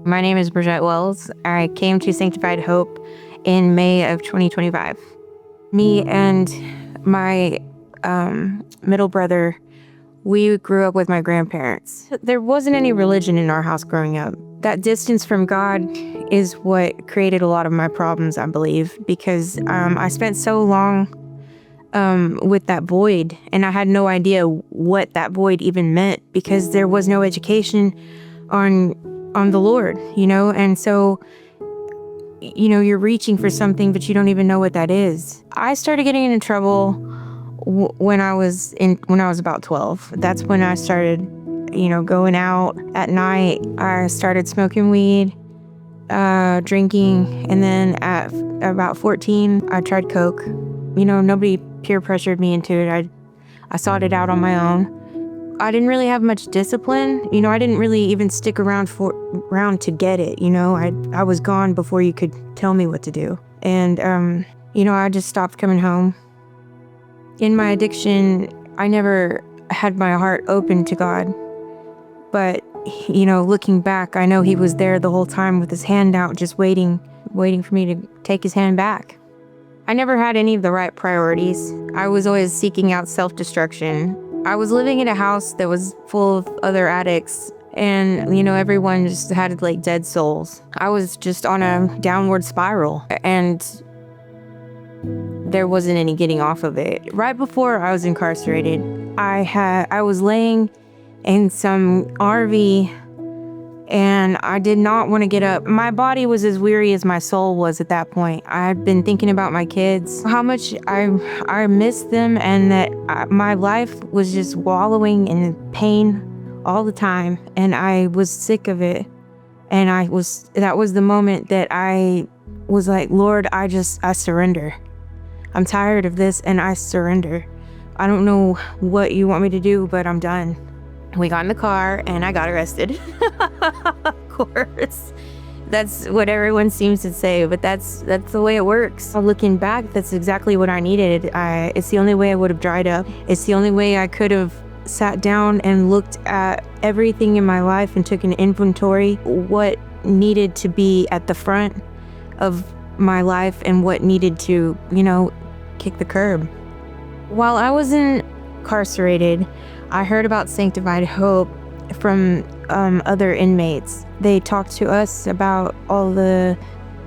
My name is Brichette Wells. I came to Sanctified Hope in May of 2025. Me and my middle brother, we grew up with my grandparents. There wasn't any religion in our house growing up. That distance from God is what created a lot of my problems, I believe, because I spent so long with that void, and I had no idea what that void even meant because there was no education on the Lord, and so you're reaching for something, but you don't even know what that is. I started getting into trouble when I was about 12. That's when I started, going out at night. I started smoking weed, drinking, and then at about 14, I tried coke. Nobody peer pressured me into it. I sought it out on my own. I didn't really have much discipline. I didn't really even stick around to get it. I was gone before you could tell me what to do. And, I just stopped coming home. In my addiction, I never had my heart open to God. But, looking back, I know He was there the whole time with His hand out, just waiting for me to take His hand back. I never had any of the right priorities. I was always seeking out self-destruction. I was living in a house that was full of other addicts, and, everyone just had like dead souls. I was just on a downward spiral, and there wasn't any getting off of it. Right before I was incarcerated, I was laying in some RV, and I did not want to get up. My body was as weary as my soul was at that point. I had been thinking about my kids, how much I missed them, and that my life was just wallowing in pain all the time, and I was sick of it. And that was the moment that I was like, Lord, I surrender. I'm tired of this, and I surrender. I don't know what you want me to do, but I'm done. We got in the car, and I got arrested. Of course. That's what everyone seems to say, but that's the way it works. Looking back, that's exactly what I needed. It's the only way I would have dried up. It's the only way I could have sat down and looked at everything in my life and took an inventory, what needed to be at the front of my life and what needed to, kick the curb. While I was incarcerated, I heard about Sanctified Hope from other inmates. They talked to us about all the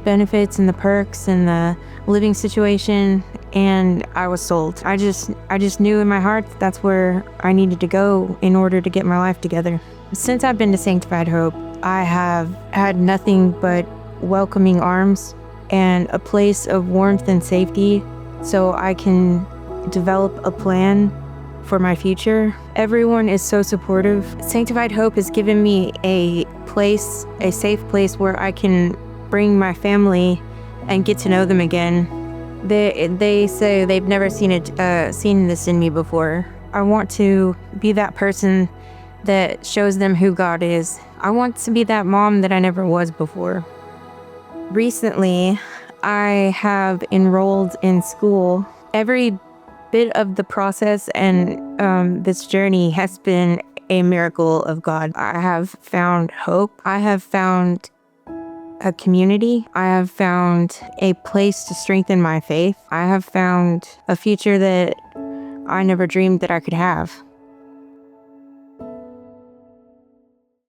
benefits and the perks and the living situation, and I was sold. I just knew in my heart that's where I needed to go in order to get my life together. Since I've been to Sanctified Hope, I have had nothing but welcoming arms and a place of warmth and safety so I can develop a plan for my future. Everyone is so supportive. Sanctified Hope has given me a safe place where I can bring my family and get to know them again. They say they've never seen this in me before. I want to be that person that shows them who God is. I want to be that mom that I never was before. Recently, I have enrolled in school. Every bit of the process and this journey has been a miracle of God. I have found hope. I have found a community. I have found a place to strengthen my faith. I have found a future that I never dreamed that I could have.